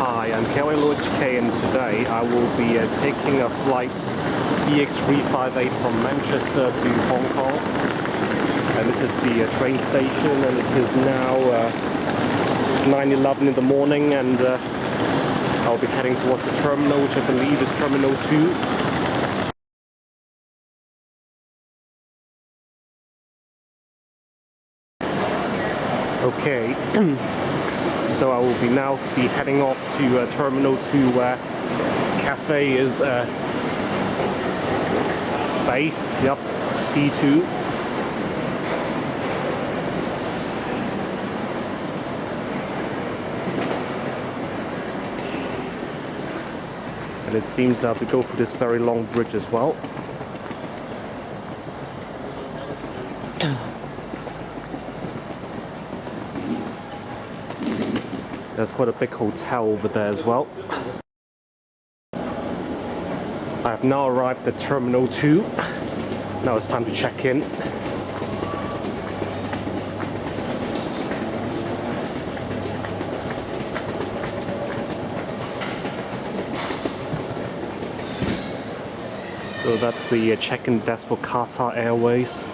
Hi, I'm HKG and today I will be taking a flight CX358 from Manchester to Hong Kong. And this is the train station, and it is now 9:11 in the morning, and I'll be heading towards the terminal, which I believe is Terminal 2. Okay, so I will now be heading off to Terminal 2 where Cathay is based, yep, C2. And it seems I have to go through this very long bridge as well. There's quite a big hotel over there as well. I have now arrived at Terminal 2. Now it's time to check in. So that's the check-in desk for Qatar Airways.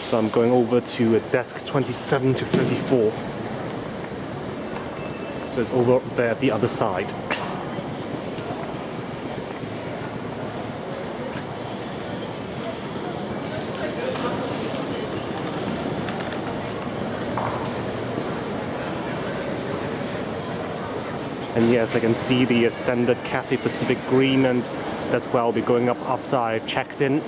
So I'm going over to desk 27 to 34. So it's over there at the other side. And yes, I can see the standard Cathay Pacific green, and that's where I'll be going up after I've checked in.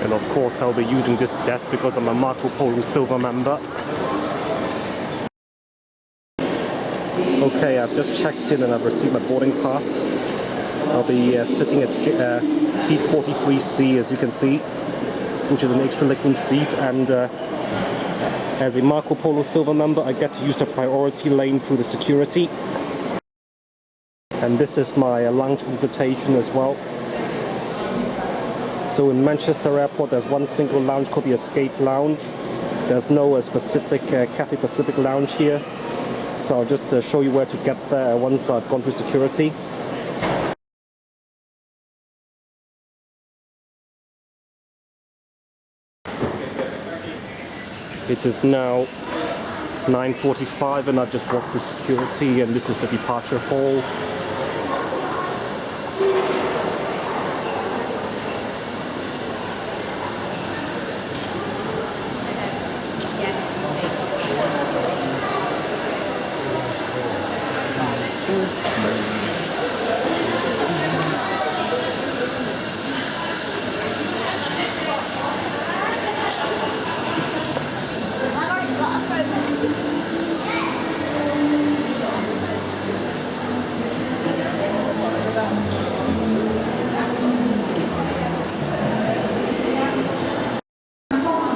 And of course I'll be using this desk because I'm a Polo Silver member. Okay, I've just checked in and I've received my boarding pass. I'll be sitting at seat 43C, as you can see, which is an extra legroom seat, and as a Polo Silver member I get to use the priority lane through the security. And this is my lounge invitation as well. So in Manchester Airport there's one single lounge called the Escape Lounge. There's no specific Cathay Pacific lounge here. So I'll just show you where to get there once I've gone through security. It is now 9:45 and I've just walked through security, and this is the departure hall.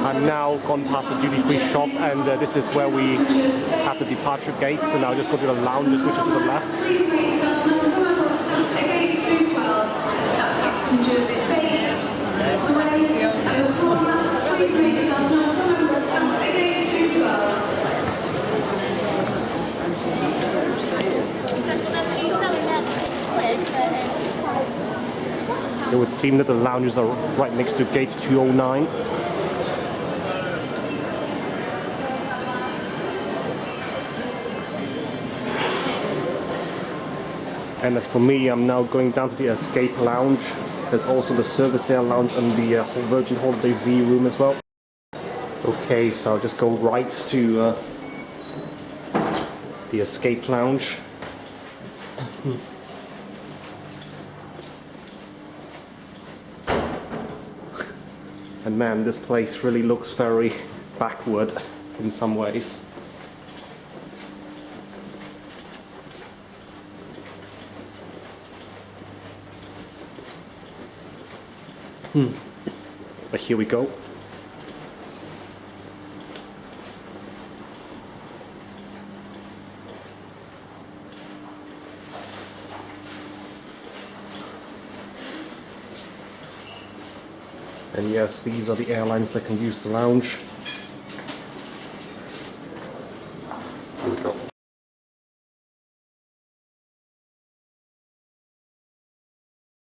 I'm now gone past the duty-free shop, and this is where we have the departure gates, and I'll just go to the lounges, which are to the left. It would seem that the lounges are right next to gate 209. And as for me, I'm now going down to the Escape Lounge. There's also the Service Air Lounge and the Virgin Holidays V room as well. Okay, so I'll just go right to the Escape Lounge. And man, this place really looks very backward in some ways. But here we go. And yes, these are the airlines that can use the lounge.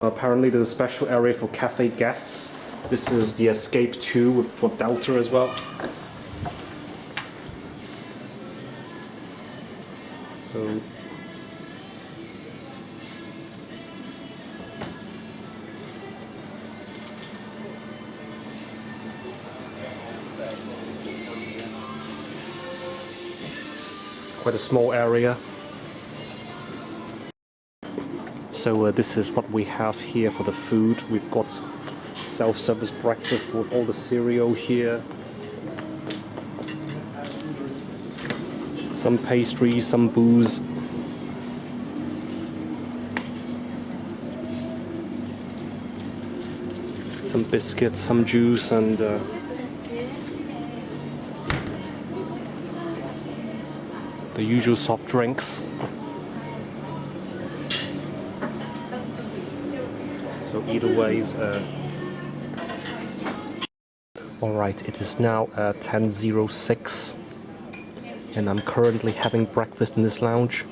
Apparently there's a special area for Cathay guests. This is the Escape 2 for Delta as well. So quite a small area. So this is what we have here for the food. We've got self-service breakfast with all the cereal here. Some pastries, some booze. Some biscuits, some juice, and the usual soft drinks. So either ways, alright, it is now 10:06 and I'm currently having breakfast in this lounge.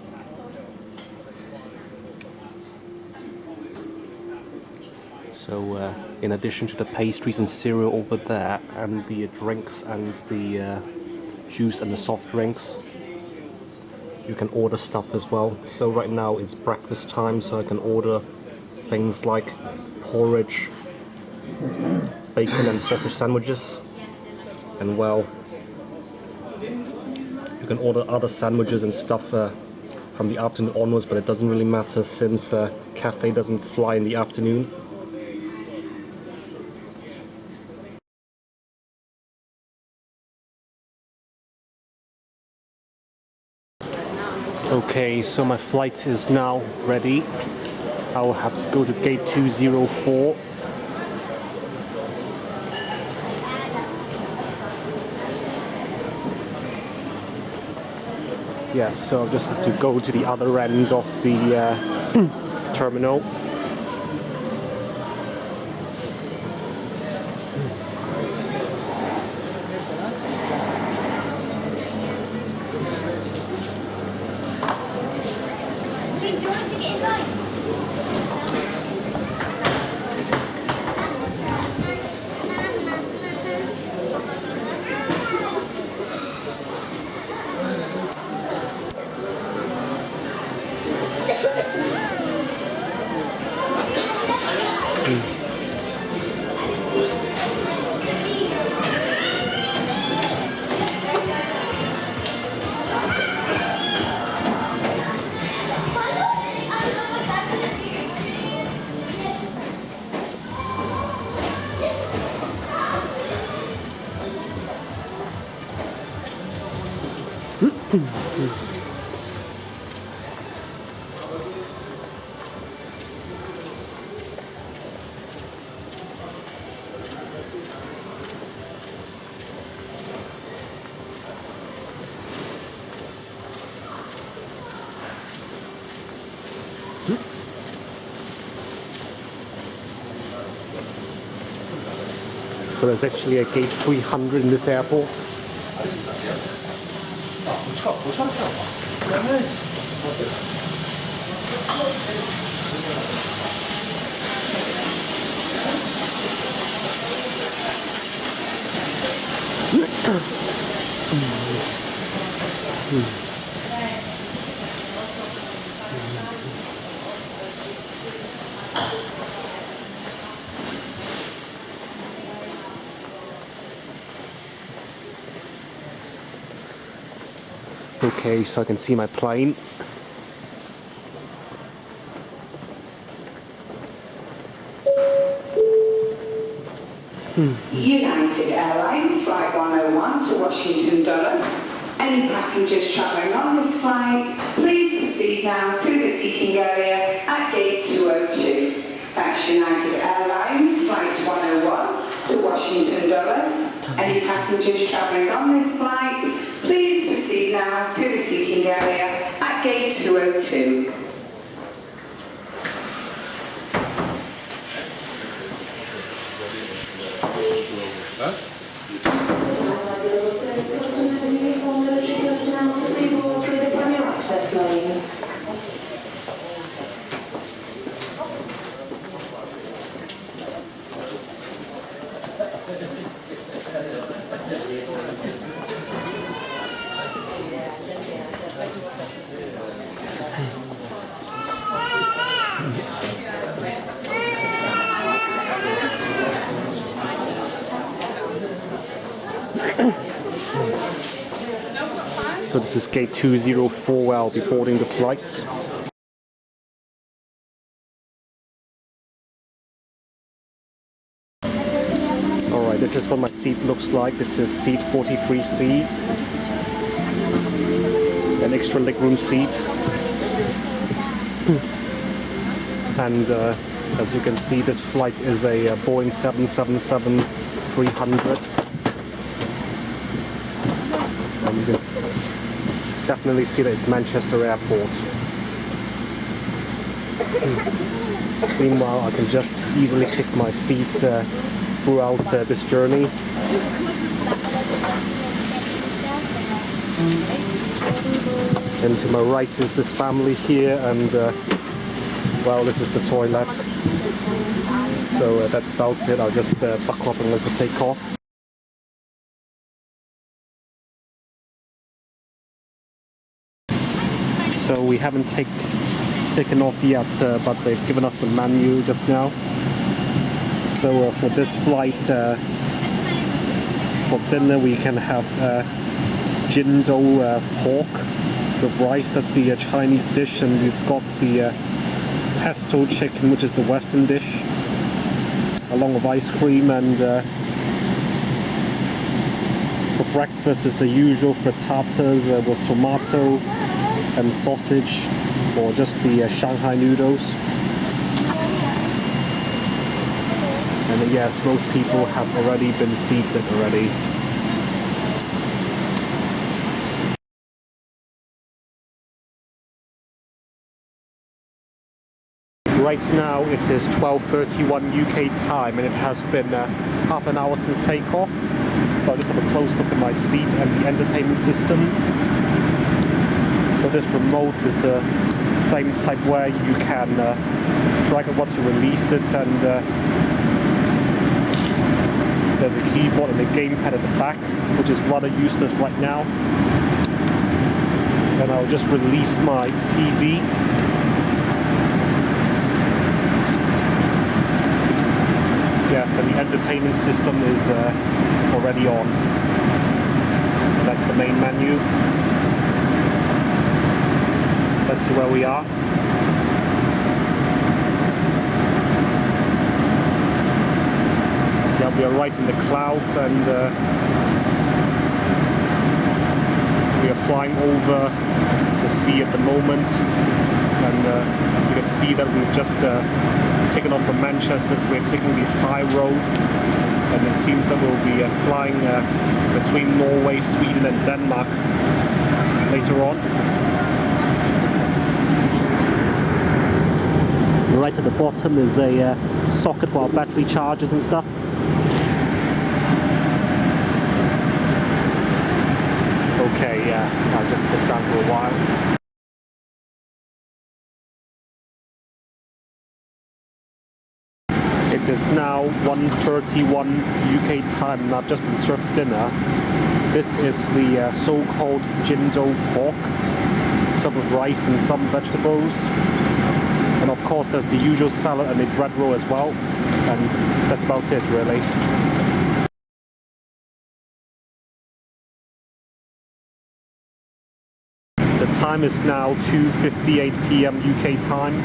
So in addition to the pastries and cereal over there and the drinks and the juice and the soft drinks, you can order stuff as well. So right now it's breakfast time, so I can order things like porridge, bacon and sausage sandwiches, and well, you can order other sandwiches and stuff from the afternoon onwards, but it doesn't really matter since Cathay doesn't fly in the afternoon. Okay, so my flight is now ready. I will have to go to gate 204. Yes, so I'll just have to go to the other end of the terminal. So there's actually a gate 300 in this airport. Okay, so I can see my plane. United Airlines Flight 101 to Washington Dulles. Any passengers travelling on this flight, please proceed now to the seating area at gate 202. That's United Airlines Flight 101 to Washington Dulles. Any passengers travelling on this flight, please proceed now to the seating area at gate 202. Customers and uniformed military personnel to reboard through the premier access lane. So this is gate 204 where I'll be boarding the flight. Alright, this is what my seat looks like. This is seat 43C. An extra legroom seat. And as you can see, this flight is a Boeing 777-300. And you can definitely see that it's Manchester Airport. Meanwhile, I can just easily kick my feet throughout this journey. And to my right is this family here, and well, this is the toilet. So that's about it. I'll just buckle up and wait for takeoff. So we haven't taken off yet, but they've given us the menu just now. So for this flight, for dinner we can have jindo pork with rice. That's the Chinese dish, and we've got the pesto chicken, which is the Western dish, along with ice cream. And for breakfast is the usual frittatas with tomato and sausage, or just the Shanghai noodles. And yes, most people have already been seated already. Right now it is 12:31 UK time, and it has been half an hour since takeoff. So I just have a close look at my seat and the entertainment system. So this remote is the same type where you can drag it once you release it, and there's a keyboard and a gamepad at the back, which is rather useless right now. Then I'll just release my TV. Yes, and the entertainment system is already on. That's the main menu. Let's see where we are. Yeah, we are right in the clouds, and we are flying over the sea at the moment. And you can see that we've just taken off from Manchester, so we're taking the high road. And it seems that we'll be flying between Norway, Sweden and Denmark later on. Right at the bottom is a socket for our battery chargers and stuff. Okay, yeah, I'll just sit down for a while. It is now 1:31 UK time, and I've just been served dinner. This is the so-called jindo pork, served with rice and some vegetables. And of course there's the usual salad and a bread roll as well. And that's about it really. The time is now 2:58 PM UK time.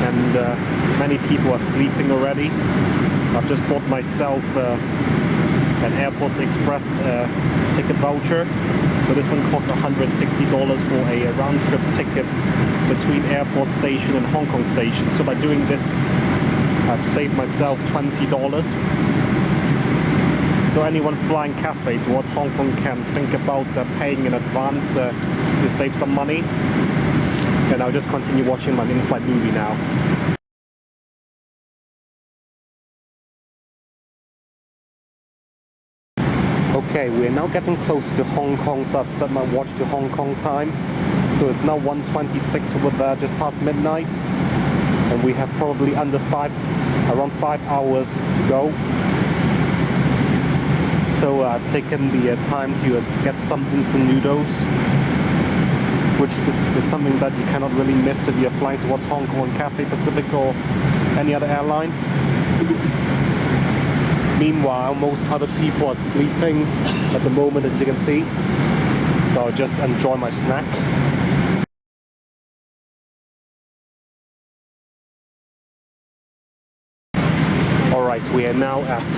And many people are sleeping already. I've just bought myself an Airports Express ticket voucher. So this one cost $160 for a round-trip ticket between Airport Station and Hong Kong Station. So by doing this, I've saved myself $20. So anyone flying Cathay towards Hong Kong can think about paying in advance to save some money. and I'll just continue watching my in-flight movie now. Okay, we're now getting close to Hong Kong, so I've set my watch to Hong Kong time. So it's now 1:26 over there, just past midnight, and we have probably around 5 hours to go. So I've taken the time to get some instant noodles, which is something that you cannot really miss if you're flying towards Hong Kong on Cathay Pacific or any other airline. Meanwhile, most other people are sleeping at the moment, as you can see. So I'll just enjoy my snack. Alright, we are now at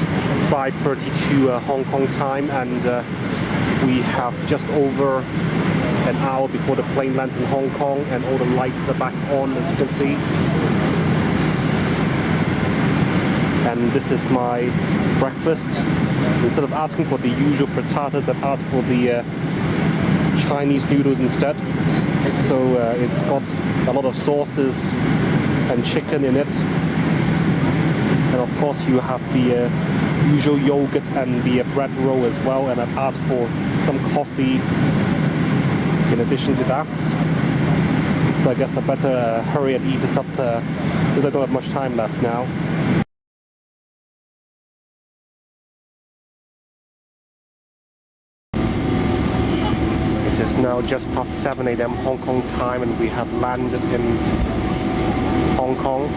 5:32 Hong Kong time, and we have just over an hour before the plane lands in Hong Kong, and all the lights are back on, as you can see. And this is my breakfast. Instead of asking for the usual frittatas, I've asked for the Chinese noodles instead. So it's got a lot of sauces and chicken in it. And of course you have the usual yogurt and the bread roll as well. And I've asked for some coffee in addition to that. So I guess I better hurry and eat this up since I don't have much time left now. It's now just past 7 a.m. Hong Kong time, and we have landed in Hong Kong.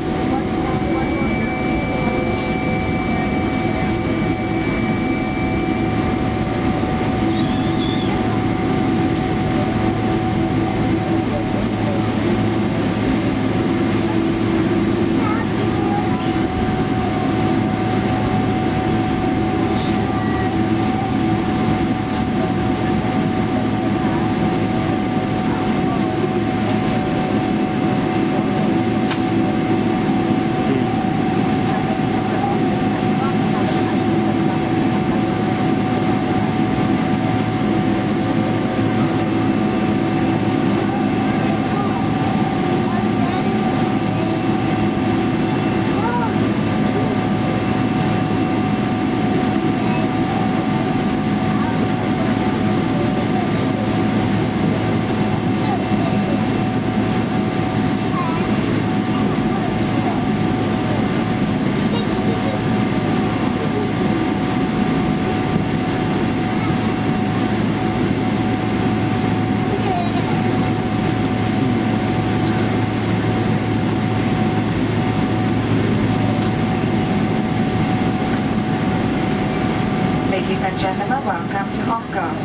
Gentlemen, welcome to Hong Kong.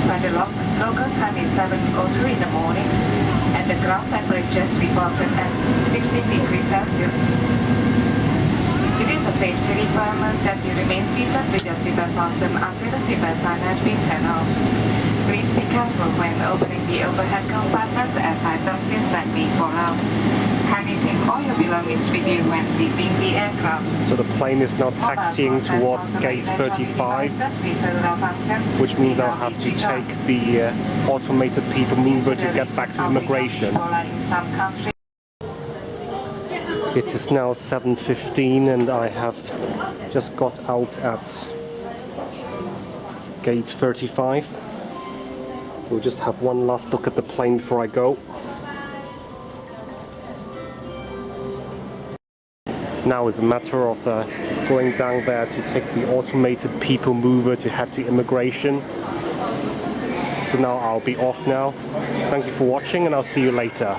By the local time is 7:02 in the morning, and the ground temperature is reported at 16 degrees Celsius. It is a safety requirement that you remain seated with your seatbelt fastened until the seatbelt sign has been turned off. Please be careful when opening the overhead compartments as items inside may fall out. Kindly take all your belongings with you when leaving the aircraft. So the plane is now taxiing towards gate 35, which means I'll have to take the automated people mover to get back to immigration. It is now 7:15 and I have just got out at gate 35. We'll just have one last look at the plane before I go. Now is a matter of going down there to take the automated people mover to head to immigration. So now I'll be off now. Thank you for watching, and I'll see you later.